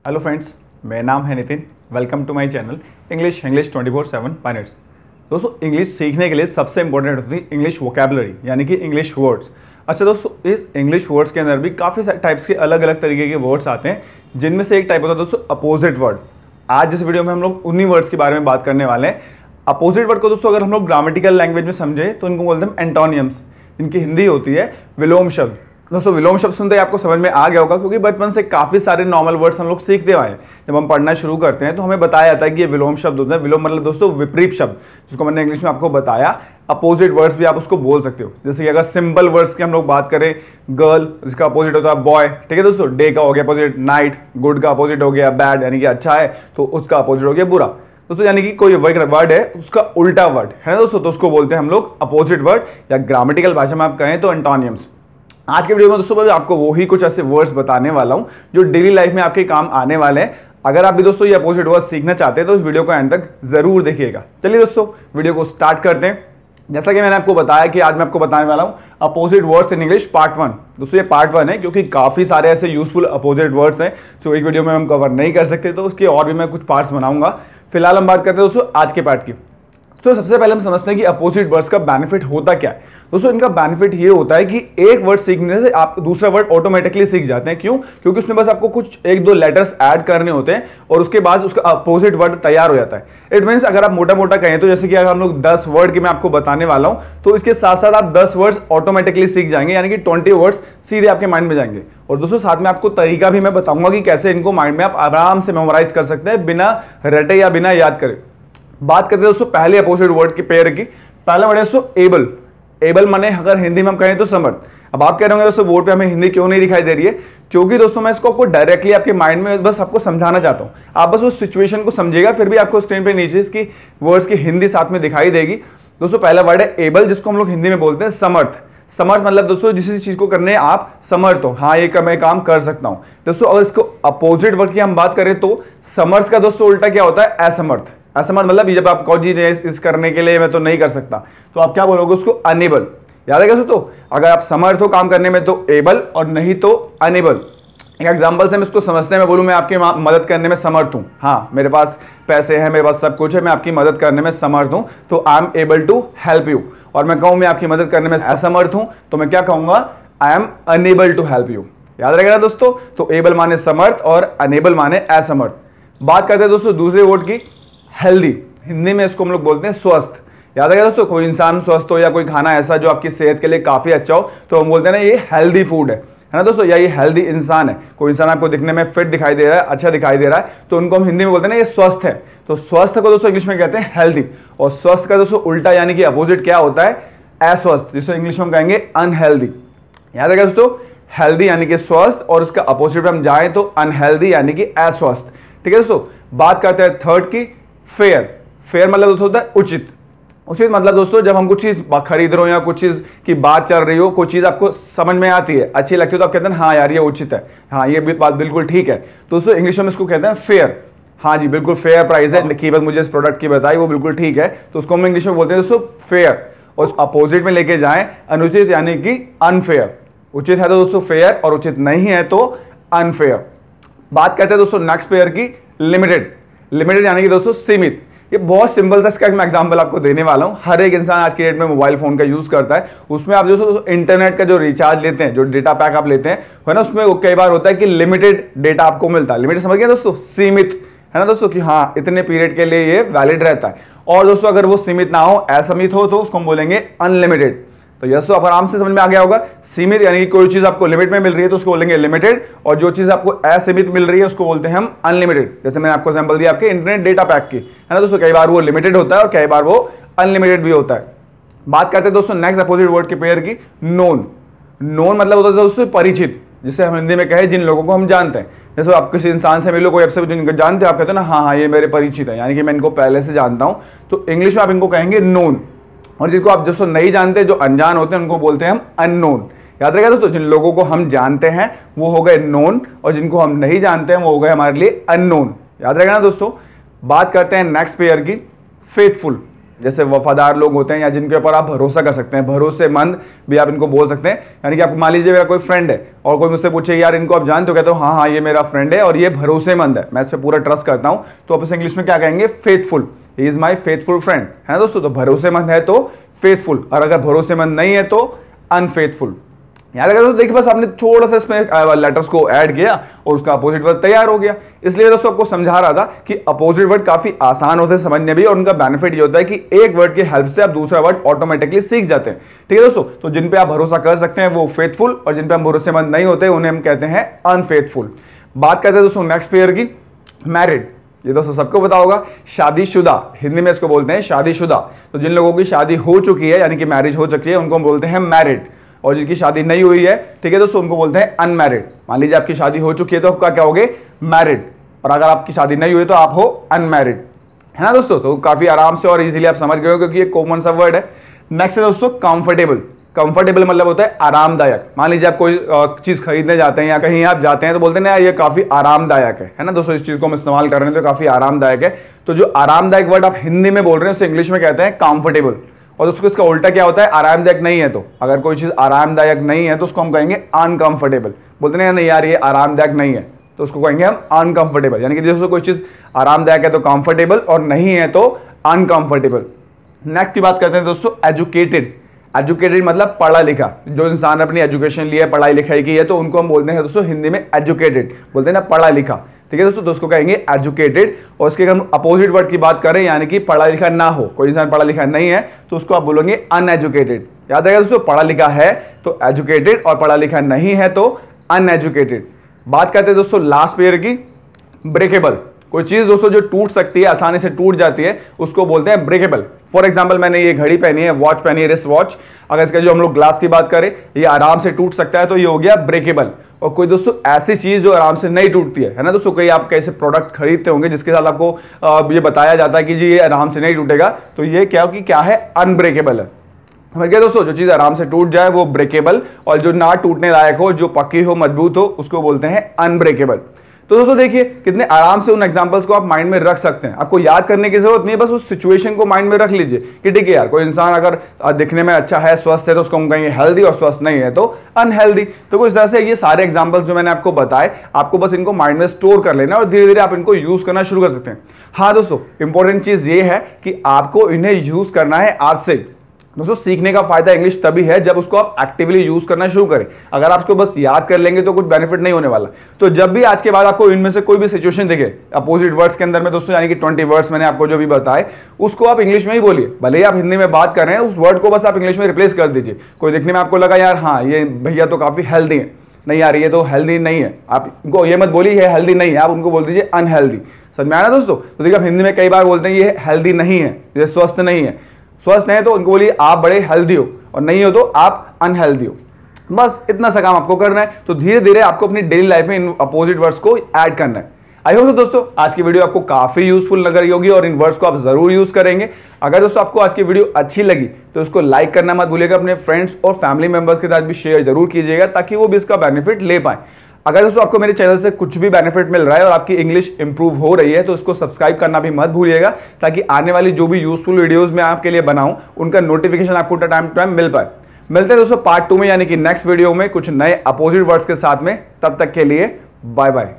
Hello friends, मेरा नाम है Nitin. Welcome to my channel English 24/7 minutes. दोस्तों, इंग्लिश सीखने के लिए सबसे इंपॉर्टेंट होती है इंग्लिश वोकैबुलरी, यानी कि इंग्लिश वर्ड्स। अच्छा दोस्तों, इस इंग्लिश वर्ड्स के अंदर भी काफ़ी सारे टाइप्स के अलग अलग तरीके के वर्ड्स आते हैं, जिनमें से एक टाइप होता है दोस्तों अपोजिट वर्ड। आज जिस वीडियो में हम लोग उन्हीं वर्ड्स के बारे में बात करने वाले हैं। अपोजिट वर्ड को दोस्तों अगर हम लोग ग्रामेटिकल लैंग्वेज में समझे तो इनको बोलते हैं एंटोनियम्स, जिनकी हिंदी होती है विलोम शब्द। दोस्तों, विलोम शब्द सुनते ही आपको समझ में आ गया होगा, क्योंकि बचपन से काफ़ी सारे नॉर्मल वर्ड्स हम लोग सीखते आए हैं। जब हम पढ़ना शुरू करते हैं तो हमें बताया जाता है कि ये विलोम शब्द होते हैं। विलोम मतलब दोस्तों विपरीत शब्द, जिसको मैंने इंग्लिश में आपको बताया। अपोजिट वर्ड्स भी आप उसको बोल सकते हो। जैसे कि अगर सिंपल वर्ड्स की हम लोग बात करें, गर्ल जिसका अपोजिट होता है बॉय, ठीक है दोस्तों। डे का हो गया अपोजिट नाइट, गुड का अपोजिट हो गया बैड, यानी कि अच्छा है, तो उसका अपोजिट हो गया बुरा। दोस्तों, यानी कि कोई वर्ड है उसका उल्टा वर्ड है ना दोस्तों, तो उसको बोलते हैं हम लोग अपोजिट वर्ड, या ग्रामेटिकल भाषा में आप कहें तो एंटोनियम्स। आज के वीडियो में दोस्तों मैं आपको वही कुछ ऐसे वर्ड्स बताने वाला हूं जो डेली लाइफ में आपके काम आने वाले हैं। अगर आप भी दोस्तों ये अपोजिट वर्ड्स सीखना चाहते हैं तो इस वीडियो को एंड तक जरूर देखिएगा। चलिए दोस्तों, वीडियो को स्टार्ट करते हैं। जैसा कि मैंने आपको बताया कि आज मैं आपको बताने वाला हूं opposite words in English part 1। दोस्तों ये पार्ट 1 है, क्योंकि काफी सारे ऐसे यूजफुल अपोजिट वर्ड्स हैं जो एक वीडियो में हम कवर नहीं कर सकते, तो उसके और भी मैं कुछ पार्ट्स बनाऊंगा। फिलहाल हम बात करते हैं दोस्तों आज के पार्ट की। तो सबसे पहले हम समझते हैं कि अपोजिट वर्ड्स का बेनिफिट होता क्या है। दोस्तों, इनका बेनिफिट ये होता है कि एक वर्ड सीखने से आप दूसरा वर्ड ऑटोमेटिकली सीख जाते हैं। क्यों? क्योंकि उसमें बस आपको कुछ एक दो लेटर्स ऐड करने होते हैं और उसके बाद उसका अपोजिट वर्ड तैयार हो जाता है। इट मीन्स अगर आप मोटा मोटा कहें तो जैसे कि अगर हम लोग 10 वर्ड की मैं आपको बताने वाला हूं, तो इसके साथ साथ आप 10 वर्ड्स ऑटोमेटिकली सीख जाएंगे, यानी कि 20 वर्ड्स सीधे आपके माइंड में जाएंगे। और दोस्तों साथ में आपको तरीका भी मैं बताऊंगा कि कैसे इनको माइंड में आप आराम से मेमोराइज कर सकते हैं, बिना रटे या बिना याद करे। बात करते हैं दोस्तों पहले अपोजिट वर्ड की पेयर की। पहला वर्ड है दोस्तों एबल। एबल माने अगर हिंदी में हम कहें तो समर्थ। अब आप कह रहे होंगे दोस्तों बोर्ड पे हमें हिंदी क्यों नहीं दिखाई दे रही है? क्योंकि दोस्तों मैं इसको आपको डायरेक्टली आपके माइंड में बस आपको समझाना चाहता हूं। आप बस उस सिचुएशन को समझिएगा, फिर भी आपको स्क्रीन पे नीचे इसकी वर्ड्स की हिंदी साथ में दिखाई देगी। दोस्तों पहला वर्ड है एबल, जिसको हम लोग हिंदी में बोलते हैं समर्थ। समर्थ मतलब दोस्तों जिस चीज को करने आप समर्थ हो, हाँ ये मैं काम कर सकता हूं। दोस्तों अगर इसको अपोजिट वर्ड की हम बात करें तो समर्थ का दोस्तों उल्टा क्या होता है? असमर्थ। असमर्थ मतलब जब आप कहो जी इस करने के लिए मैं तो नहीं कर सकता, तो आप क्या बोलोगे उसको? अनेबल। याद है दोस्तों, अगर आप समर्थ हो काम करने में तो एबल, और नहीं तो अनेबल। एक एग्जांपल से हम इसको समझते हैं। मैं बोलूं मैं आपकी मदद करने में समर्थ हूं, हाँ मेरे पास पैसे हैं, मेरे पास सब कुछ है, मैं आपकी मदद करने में समर्थ हूं, तो I am able to help you. और मैं कहूं मैं आपकी मदद करने में असमर्थ हूं, तो मैं क्या कहूंगा? I am unable to help you. याद रहेगा दोस्तों, तो एबल माने समर्थ और अनेबल माने असमर्थ। बात करते हैं दोस्तों दूसरे वर्ड की, हेल्दी। हिंदी में इसको हम लोग बोलते हैं स्वस्थ। याद है दोस्तों, कोई इंसान स्वस्थ हो या कोई खाना ऐसा जो आपकी सेहत के लिए काफी अच्छा हो, तो हम बोलते हैं ना ये हेल्दी फूड है ना दोस्तों, या ये हेल्दी इंसान है। कोई इंसान आपको दिखने में फिट दिखाई दे रहा है, अच्छा दिखाई दे रहा है, तो उनको हम हिंदी में बोलते हैं ना ये स्वस्थ है। तो स्वस्थ को दोस्तों इंग्लिश में कहते हैं हेल्दी। और स्वस्थ का दोस्तों उल्टा यानी कि अपोजिट क्या होता है? अस्वस्थ, जिसको इंग्लिश में हम कहेंगे अनहेल्दी। याद है दोस्तों, हेल्दी यानी कि स्वस्थ, और उसका अपोजिट हम जाए तो अनहेल्दी यानी कि अस्वस्थ। ठीक है दोस्तों, बात करते हैं थर्ड की, फेयर। फेयर मतलब दोस्तों होता है उचित। उचित मतलब दोस्तों जब हम कुछ चीज खरीद रहे हो या कुछ चीज की बात चल रही हो, कोई चीज आपको समझ में आती है, अच्छी लगती है, तो आप कहते हैं हाँ यार ये उचित है, हाँ ये बात बिल्कुल ठीक है। तो दोस्तों इंग्लिश में इसको कहते हैं फेयर। हाँ जी बिल्कुल फेयर प्राइस है, कीमत मुझे इस प्रोडक्ट की बताई वो बिल्कुल ठीक है, तो उसको हम इंग्लिश में बोलते हैं दोस्तों फेयर। और अपोजिट में लेके जाएं अनुचित यानी कि अनफेयर। उचित है तो दोस्तों फेयर, और उचित नहीं है तो अनफेयर। बात करते हैं दोस्तों नेक्स्ट पेयर की, लिमिटेड। लिमिटेड यानी कि दोस्तों सीमित। ये बहुत सिंपल सा इसका मैं एग्जांपल आपको देने वाला हूं। हर एक इंसान आज के डेट में मोबाइल फोन का यूज करता है। उसमें आप जो इंटरनेट का जो रिचार्ज लेते हैं, जो डेटा पैक आप लेते हैं, है ना, उसमें कई बार होता है कि लिमिटेड डेटा आपको मिलता है। लिमिटेड समझ गए दोस्तों? सीमित, है ना दोस्तों, कि हाँ इतने पीरियड के लिए ये वैलिड रहता है। और दोस्तों अगर वो सीमित ना हो, असीमित हो, तो उसको हम बोलेंगे अनलिमिटेड। तो यस आप आराम से समझ में आ गया होगा। सीमित यानी कि कोई चीज आपको लिमिट में मिल रही है तो उसको बोलेंगे लिमिटेड, और जो चीज आपको असीमित मिल रही है उसको बोलते हैं हम अनलिमिटेड। जैसे मैंने आपको एग्जांपल दिया आपके इंटरनेट डेटा पैक की, है ना दोस्तों, कई बार वो लिमिटेड होता है और कई बार वो अनलिमिटेड भी होता है। बात करते हैं दोस्तों नेक्स्ट अपोजिट वर्ड के पेयर की, नोन। नोन मतलब होता है दोस्तों परिचित, जिसे हम हिंदी में कहें जिन लोगों को हम जानते हैं। जैसे आप किसी इंसान से मिलो, कोई आपसे जिनको जानते हो, आप कहते हैं ना हाँ हाँ ये मेरे परिचित है, यानी कि मैं इनको पहले से जानता हूं, तो इंग्लिश में आप इनको कहेंगे नोन। और जिसको आप दोस्तों नहीं जानते, जो अनजान होते हैं, उनको बोलते हैं हम अननोन। याद रहेगा दोस्तों, जिन लोगों को हम जानते हैं वो हो गए नोन, और जिनको हम नहीं जानते हैं वो हो गए हमारे लिए अननोन। याद रहेगा ना दोस्तों। बात करते हैं नेक्स्ट पेयर की, फेथफुल। जैसे वफादार लोग होते हैं या जिनके ऊपर आप भरोसा कर सकते हैं, भरोसेमंद भी आप इनको बोल सकते हैं। यानी कि आप मान लीजिए मेरा कोई फ्रेंड है और कोई मुझसे पूछे यार इनको आप जानते हो, कहते हो हाँ हाँ ये मेरा फ्रेंड है और ये भरोसेमंद है, मैं इस पर पूरा ट्रस्ट करता हूँ, तो आप इसे इंग्लिश में क्या कहेंगे? Faithful. He is my faithful friend, है ना दोस्तों। तो भरोसेमंद है तो फेथफुल, और अगर भरोसेमंद नहीं है तो अनफेथफुल। याद रखिए दोस्तों, देखिए बस आपने थोड़ा सा इसमें लेटर्स को ऐड किया और उसका अपोजिट वर्ड तैयार हो गया। इसलिए दोस्तों आपको समझा रहा था कि अपोजिट वर्ड काफी आसान होते हैं समझने भी, और उनका बेनिफिट ये होता है कि एक वर्ड की हेल्प से आप दूसरा वर्ड ऑटोमेटिकली सीख जाते हैं। ठीक है दोस्तों, तो जिन पे आप भरोसा कर सकते हैं वो फेथफुल, और जिन पे हम भरोसेमंद नहीं होते उन्हें हम कहते हैं अनफेथफुल। बात करते हैं दोस्तों नेक्स्ट पेयर की, मैरिड। ये दोस्तों सबको पता होगा, शादीशुदा, हिंदी में इसको बोलते हैं शादीशुदा। तो जिन लोगों की शादी हो चुकी है यानी कि मैरिज हो चुकी है उनको हम बोलते हैं मैरिड, और जिनकी शादी नहीं हुई है, ठीक है दोस्तों, उनको बोलते हैं अनमैरिड। मान लीजिए आपकी शादी हो चुकी है तो आपका क्या होगे? मैरिड, और अगर आपकी शादी नहीं हुई तो आप हो अनमैरिड, है ना दोस्तों। तो काफी आराम से और इजीली आप समझ गए हो क्योंकि ये कॉमन सा वर्ड है। नेक्स्ट है दोस्तों कंफर्टेबल। कंफर्टेबल मतलब होता है आरामदायक। मान लीजिए आप कोई चीज खरीदने जाते हैं या कहीं आप जाते हैं तो बोलते हैं ना ये काफी आरामदायक है ना दोस्तों, इस चीज को हम इस्तेमाल कर रहे हैं तो काफी आरामदायक है। तो जो आरामदायक वर्ड आप हिंदी में बोल रहे हैं उसे इंग्लिश में कहते हैं कंफर्टेबल। और उसको इसका उल्टा क्या होता है? आरामदायक नहीं है। तो अगर कोई चीज आरामदायक नहीं है तो उसको हम कहेंगे अनकंफर्टेबल। बोलते हैं नहीं यार ये आरामदायक नहीं है, तो उसको कहेंगे हम अनकंफर्टेबल। यानी कि दोस्तों कोई चीज आरामदायक है तो कंफर्टेबल, और नहीं है तो अनकंफर्टेबल। नेक्स्ट की बात करते हैं दोस्तों एजुकेटेड। एजुकेटेड मतलब पढ़ा लिखा। जो इंसान अपनी एजुकेशन लिया, पढ़ाई लिखाई की है, तो उनको हम बोलते हैं दोस्तों हिंदी में एजुकेटेड, बोलते हैं ना पढ़ा लिखा। ठीक है दोस्तों, तो उसको कहेंगे एजुकेटेड। और इसके हम अपोजिट वर्ड की बात करें यानी कि पढ़ा लिखा ना हो, कोई इंसान पढ़ा लिखा नहीं है तो उसको आप बोलोगे अनएजुकेटेड। याद रखिएगा दोस्तों, पढ़ा लिखा है तो एजुकेटेड और पढ़ा लिखा नहीं है तो अनएजुकेटेड। बात करते हैं दोस्तों लास्ट पेयर की, ब्रेकेबल। कोई चीज दोस्तों जो टूट सकती है, आसानी से टूट जाती है, उसको बोलते हैं ब्रेकेबल। फॉर एग्जांपल मैंने ये घड़ी पहनी है, वॉच पहनी है, रिस्ट वॉच, अगर इसका जो हम लोग ग्लास की बात करें ये आराम से टूट सकता है तो ये हो गया ब्रेकेबल। और कोई दोस्तों ऐसी चीज जो आराम से नहीं टूटती है ना दोस्तों, कई आप कैसे प्रोडक्ट खरीदते होंगे जिसके साथ आपको ये बताया जाता है कि जी ये आराम से नहीं टूटेगा, तो ये क्या है? अनब्रेकेबल है। समझ गए दोस्तों, जो चीज आराम से टूट जाए वो ब्रेकेबल, और जो ना टूटने लायक हो, जो पक्की हो, मजबूत हो, उसको बोलते हैं अनब्रेकेबल। तो दोस्तों देखिए कितने आराम से उन एग्जांपल्स को आप माइंड में रख सकते हैं। आपको याद करने की जरूरत नहीं है, बस उस सिचुएशन को माइंड में रख लीजिए कि ठीक है यार कोई इंसान अगर दिखने में अच्छा है, स्वस्थ है, तो उसको हम कहेंगे हेल्दी, और स्वस्थ नहीं है तो अनहेल्दी। तो कुछ तरह से ये सारे एग्जांपल्स जो मैंने आपको बताए, आपको बस इनको माइंड में स्टोर कर लेना और धीरे धीरे आप इनको यूज करना शुरू कर सकते हैं। हाँ दोस्तों, इंपॉर्टेंट चीज ये है कि आपको इन्हें यूज करना है आज से। दोस्तों सीखने का फायदा इंग्लिश तभी है जब उसको आप एक्टिवली यूज करना शुरू करें। अगर आप उसको बस याद कर लेंगे तो कुछ बेनिफिट नहीं होने वाला। तो जब भी आज के बाद आपको इनमें से कोई भी सिचुएशन दिखे अपोजिट वर्ड्स के अंदर में दोस्तों, यानी कि 20 वर्ड्स मैंने आपको जो भी बताए, उसको आप इंग्लिश में ही बोलिए। भले ही आप हिंदी में बात कर रहे हैं, उस वर्ड को बस आप इंग्लिश में रिप्लेस कर दीजिए। कोई दिखने में आपको लगा यार हाँ ये भैया तो काफी हेल्दी है, नहीं यार ये तो हेल्दी नहीं है, आप इनको ये मत बोलिए ये हेल्दी नहीं है, आप उनको बोल दीजिए अनहेल्दी। समझ में आया ना दोस्तों? तो देखिए आप हिंदी में कई बार बोलते हैं ये हेल्दी नहीं है, ये स्वस्थ नहीं है। स्वस्थ है तो उनको बोलिए आप बड़े हेल्दी हो, और नहीं हो तो आप अनहेल्दी हो। बस इतना सा काम आपको करना है। तो धीरे धीरे आपको अपनी डेली लाइफ में इन अपोजिट वर्ड्स को ऐड करना है। आई होप दोस्तों आज की वीडियो आपको काफी यूजफुल लग रही होगी और इन वर्ड्स को आप जरूर यूज करेंगे। अगर दोस्तों आपको आज की वीडियो अच्छी लगी तो इसको लाइक करना मत भूलिएगा, अपने फ्रेंड्स और फैमिली मेंबर्स के साथ भी शेयर जरूर कीजिएगा ताकि वो भी इसका बेनिफिट ले पाए। अगर दोस्तों आपको मेरे चैनल से कुछ भी बेनिफिट मिल रहा है और आपकी इंग्लिश इंप्रूव हो रही है तो उसको सब्सक्राइब करना भी मत भूलिएगा ताकि आने वाली जो भी यूजफुल वीडियोस मैं आपके लिए बनाऊं उनका नोटिफिकेशन आपको टाइम टू टाइम मिल पाए। मिलते हैं दोस्तों पार्ट 2 में, यानी कि नेक्स्ट वीडियो में कुछ नए अपोजिट वर्ड्स के साथ में। तब तक के लिए बाय बाय।